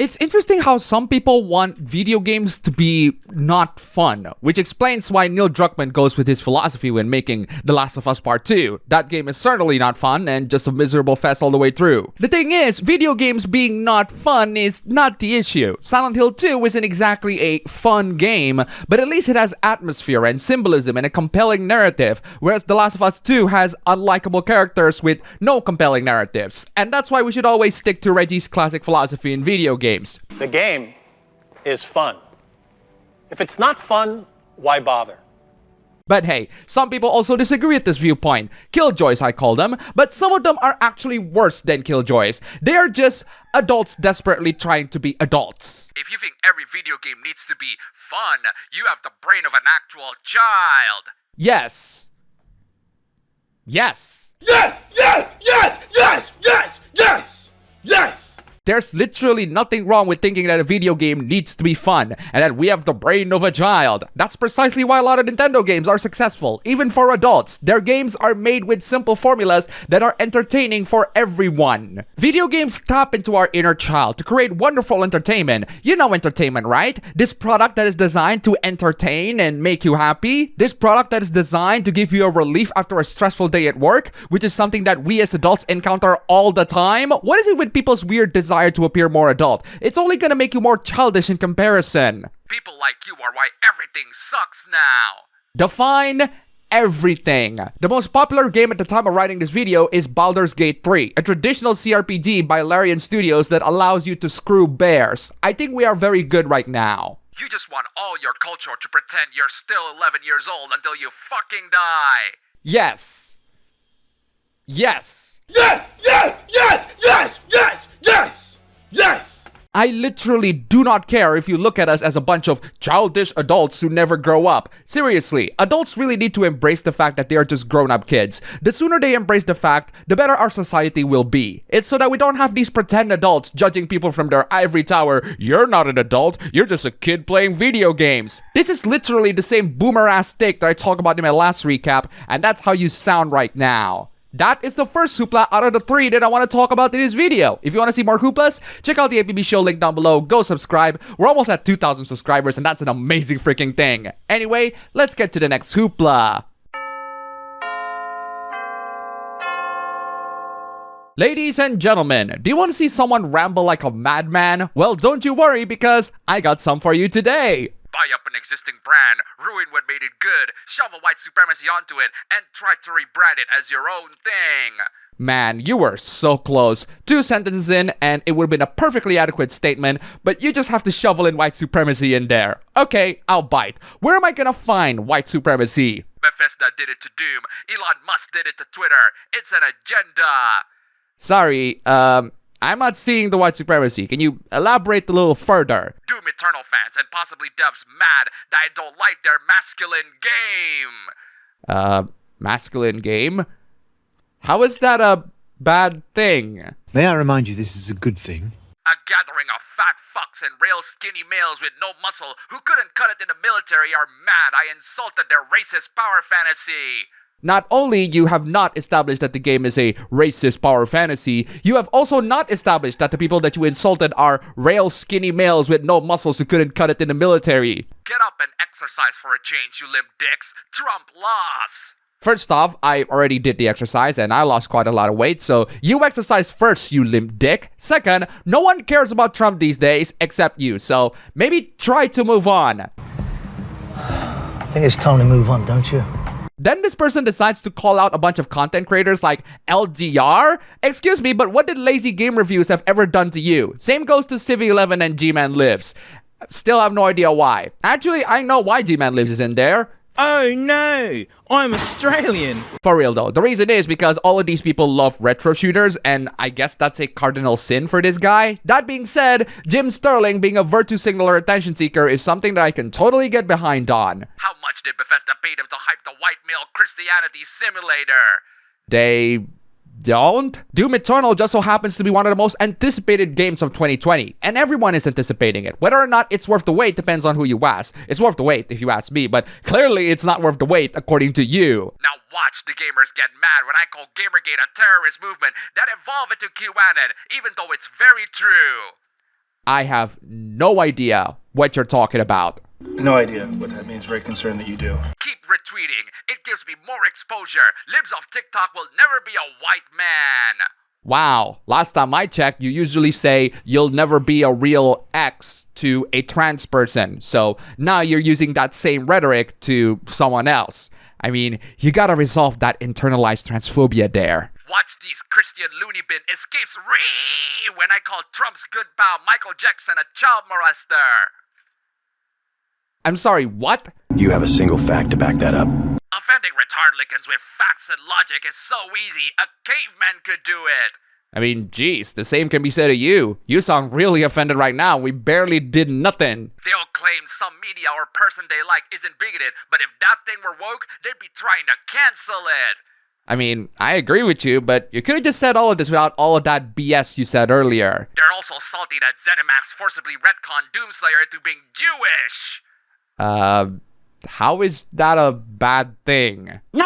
It's interesting how some people want video games to be not fun, which explains why Neil Druckmann goes with his philosophy when making The Last of Us Part 2. That game is certainly not fun and just a miserable fest all the way through. The thing is, video games being not fun is not the issue. Silent Hill 2 isn't exactly a fun game, but at least it has atmosphere and symbolism and a compelling narrative, whereas The Last of Us 2 has unlikable characters with no compelling narratives. And that's why we should always stick to Reggie's classic philosophy in video games. The game is fun. If it's not fun, why bother? But hey, some people also disagree with this viewpoint. Killjoys, I call them, but some of them are actually worse than Killjoys. They are just adults desperately trying to be adults. If you think every video game needs to be fun, you have the brain of an actual child. Yes. Yes. Yes! Yes! Yes! Yes! Yes! Yes! Yes! There's literally nothing wrong with thinking that a video game needs to be fun, and that we have the brain of a child. That's precisely why a lot of Nintendo games are successful, even for adults. Their games are made with simple formulas that are entertaining for everyone. Video games tap into our inner child to create wonderful entertainment. You know entertainment, right? This product that is designed to entertain and make you happy. This product that is designed to give you a relief after a stressful day at work, which is something that we as adults encounter all the time. What is it with people's weird desire to appear more adult? It's only gonna make you more childish in comparison. People like you are why everything sucks now. Define everything. The most popular game at the time of writing this video is Baldur's Gate 3, a traditional CRPG by Larian Studios that allows you to screw bears. I think we are very good right now. You just want all your culture to pretend you're still 11 years old until you fucking die. Yes. Yes. Yes! Yes! Yes! Yes! Yes! Yes! Yes! I literally do not care if you look at us as a bunch of childish adults who never grow up. Seriously, adults really need to embrace the fact that they are just grown-up kids. The sooner they embrace the fact, the better our society will be. It's so that we don't have these pretend adults judging people from their ivory tower. You're not an adult, you're just a kid playing video games. This is literally the same boomer-ass take that I talked about in my last recap, and that's how you sound right now. That is the first hoopla out of the 3 that I want to talk about in this video. If you want to see more hooplas, check out the APB Show link down below. Go subscribe. We're almost at 2,000 subscribers and that's an amazing freaking thing. Anyway, let's get to the next hoopla. Ladies and gentlemen, do you want to see someone ramble like a madman? Well, don't you worry because I got some for you today. Buy up an existing brand, ruin what made it good, shovel white supremacy onto it, and try to rebrand it as your own thing. Man, you were so close. 2 sentences in and it would have been a perfectly adequate statement, but you just have to shovel in white supremacy in there. Okay, I'll bite. Where am I gonna find white supremacy? Bethesda did it to Doom, Elon Musk did it to Twitter. It's an agenda. Sorry, I'm not seeing the white supremacy. Can you elaborate a little further? Doom Eternal fans and possibly devs mad that I don't like their masculine game. Masculine game? How is that a bad thing? May I remind you this is a good thing? A gathering of fat fucks and real skinny males with no muscle who couldn't cut it in the military are mad I insulted their racist power fantasy. Not only you have not established that the game is a racist power fantasy, you have also not established that the people that you insulted are real skinny males with no muscles who couldn't cut it in the military. Get up and exercise for a change, you limp dicks. Trump lost. First off, I already did the exercise and I lost quite a lot of weight, so you exercise first, you limp dick. Second, no one cares about Trump these days except you, so maybe try to move on. I think it's time to move on, don't you? Then this person decides to call out a bunch of content creators like LDR? Excuse me, but what did lazy game reviews have ever done to you? Same goes to Civi11 and G-Man Lives. Still have no idea why. Actually, I know why G-Man Lives is in there. Oh no, I'm Australian. For real though, the reason is because all of these people love retro shooters and I guess that's a cardinal sin for this guy. That being said, Jim Sterling being a virtue signaler attention seeker is something that I can totally get behind on. How much did Bethesda pay them to hype the white male Christianity simulator? They don't? Doom Eternal just so happens to be one of the most anticipated games of 2020, and everyone is anticipating it. Whether or not it's worth the wait depends on who you ask. It's worth the wait if you ask me, but clearly it's not worth the wait according to you. Now watch the gamers get mad when I call Gamergate a terrorist movement that evolved into QAnon, even though it's very true. I have no idea what you're talking about. No idea what that means. Very concerned that you do. Keep retweeting. It gives me more exposure. Libs of TikTok will never be a white man. Wow, last time I checked, you usually say you'll never be a real X to a trans person. So now you're using that same rhetoric to someone else. I mean, you gotta resolve that internalized transphobia there. Watch these Christian loony bin escapes when I call Trump's good pal Michael Jackson a child molester. I'm sorry, what? You have a single fact to back that up. Offending retardlicans with facts and logic is so easy, a caveman could do it. I mean, geez, the same can be said of you. You sound really offended right now. We barely did nothing. They'll claim some media or person they like isn't bigoted, but if that thing were woke, they'd be trying to cancel it. I mean, I agree with you, but you could have just said all of this without all of that BS you said earlier. They're also salty that ZeniMax forcibly retconned Doomslayer into being Jewish. How is that a bad thing? He's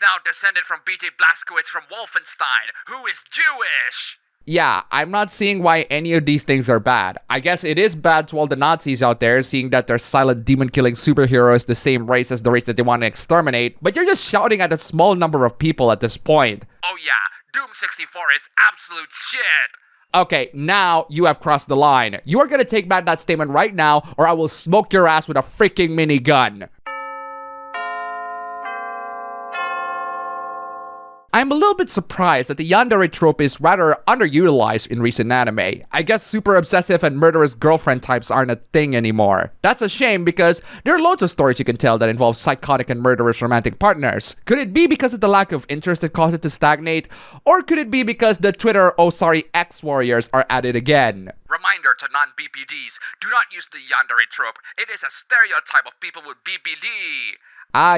now descended from B.J. Blazkowicz from Wolfenstein, who is Jewish. Yeah, I'm not seeing why any of these things are bad. I guess it is bad to all the Nazis out there, seeing that their silent demon-killing superhero is the same race as the race that they want to exterminate, but you're just shouting at a small number of people at this point. Oh yeah, Doom 64 is absolute shit. Okay, now you have crossed the line. You are gonna take back that statement right now, or I will smoke your ass with a freaking minigun. I'm a little bit surprised that the yandere trope is rather underutilized in recent anime. I guess super obsessive and murderous girlfriend types aren't a thing anymore. That's a shame because there are loads of stories you can tell that involve psychotic and murderous romantic partners. Could it be because of the lack of interest that caused it to stagnate? Or could it be because the Twitter X warriors are at it again? Reminder to non-BPDs, do not use the yandere trope. It is a stereotype of people with BPD.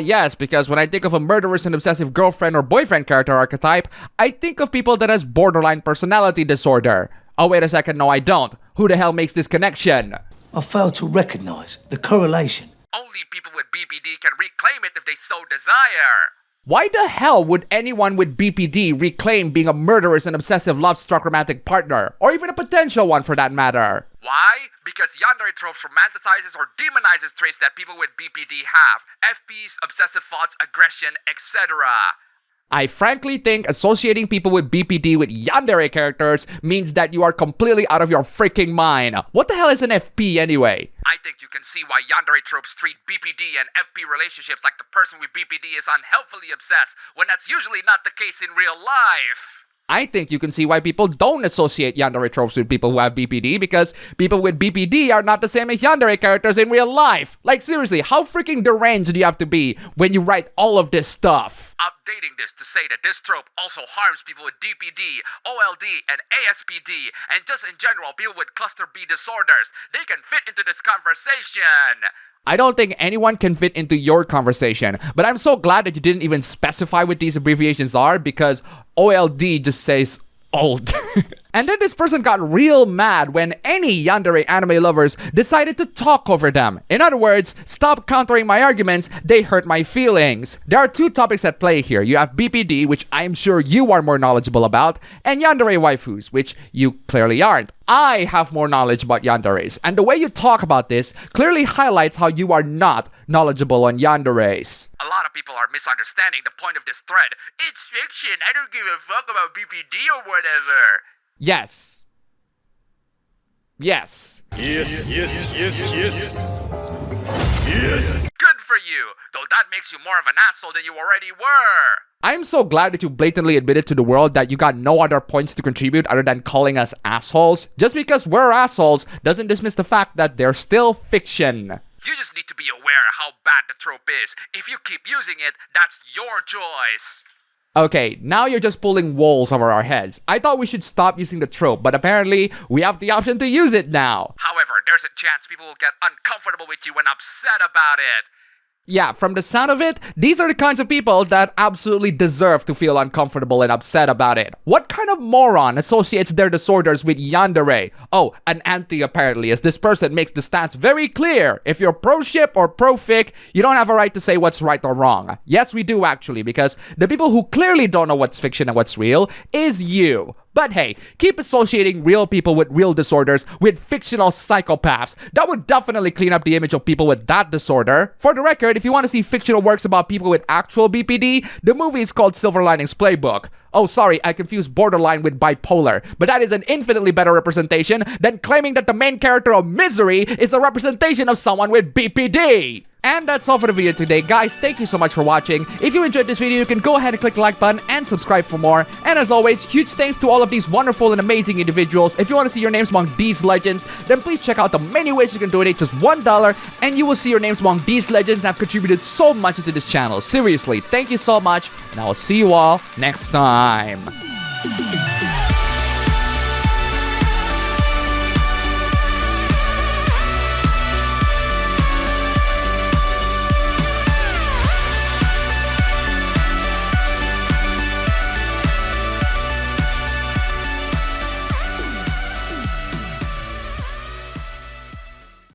Yes, because when I think of a murderous and obsessive girlfriend or boyfriend character archetype, I think of people that has borderline personality disorder. Oh, wait a second, no I don't. Who the hell makes this connection? I fail to recognize the correlation. Only people with BPD can reclaim it if they so desire. Why the hell would anyone with BPD reclaim being a murderous and obsessive love-struck romantic partner? Or even a potential one for that matter? Why? Because yandere tropes romanticizes or demonizes traits that people with BPD have. FPs, obsessive thoughts, aggression, etc. I frankly think associating people with BPD with yandere characters means that you are completely out of your freaking mind. What the hell is an FP anyway? I think you can see why yandere tropes treat BPD and FP relationships like the person with BPD is unhelpfully obsessed, when that's usually not the case in real life. I think you can see why people don't associate yandere tropes with people who have BPD, because people with BPD are not the same as yandere characters in real life. Like seriously, how freaking deranged do you have to be when you write all of this stuff? Updating this to say that this trope also harms people with DPD, OLD, and ASPD, and just in general people with cluster B disorders. They can fit into this conversation. I don't think anyone can fit into your conversation, but I'm so glad that you didn't even specify what these abbreviations are, because OLD just says old. And then this person got real mad when any yandere anime lovers decided to talk over them. In other words, stop countering my arguments, they hurt my feelings. There are two topics at play here. You have BPD, which I'm sure you are more knowledgeable about, and yandere waifus, which you clearly aren't. I have more knowledge about yanderes, and the way you talk about this clearly highlights how you are not knowledgeable on yanderes. A lot of people are misunderstanding the point of this thread. It's fiction, I don't give a fuck about BPD or whatever. Yes. Yes. Yes. Good for you, though that makes you more of an asshole than you already were. I'm so glad that you blatantly admitted to the world that you got no other points to contribute other than calling us assholes. Just because we're assholes doesn't dismiss the fact that they're still fiction. You just need to be aware how bad the trope is. If you keep using it, that's your choice. Okay, now you're just pulling walls over our heads. I thought we should stop using the trope, but apparently we have the option to use it now. However, there's a chance people will get uncomfortable with you and upset about it. Yeah, from the sound of it, these are the kinds of people that absolutely deserve to feel uncomfortable and upset about it. What kind of moron associates their disorders with yandere? Oh, an anti apparently, as this person makes the stance very clear. If you're pro-ship or pro-fic, you don't have a right to say what's right or wrong. Yes, we do actually, because the people who clearly don't know what's fiction and what's real is you. But hey, keep associating real people with real disorders with fictional psychopaths. That would definitely clean up the image of people with that disorder. For the record, if you want to see fictional works about people with actual BPD, the movie is called Silver Linings Playbook. Oh, sorry, I confused borderline with bipolar. But that is an infinitely better representation than claiming that the main character of Misery is the representation of someone with BPD. And that's all for the video today, guys. Thank you so much for watching. If you enjoyed this video, you can go ahead and click the like button and subscribe for more. And as always, huge thanks to all of these wonderful and amazing individuals. If you want to see your names among these legends, then please check out the many ways you can donate just $1, and you will see your names among these legends that have contributed so much to this channel. Seriously, thank you so much, and I will see you all next time.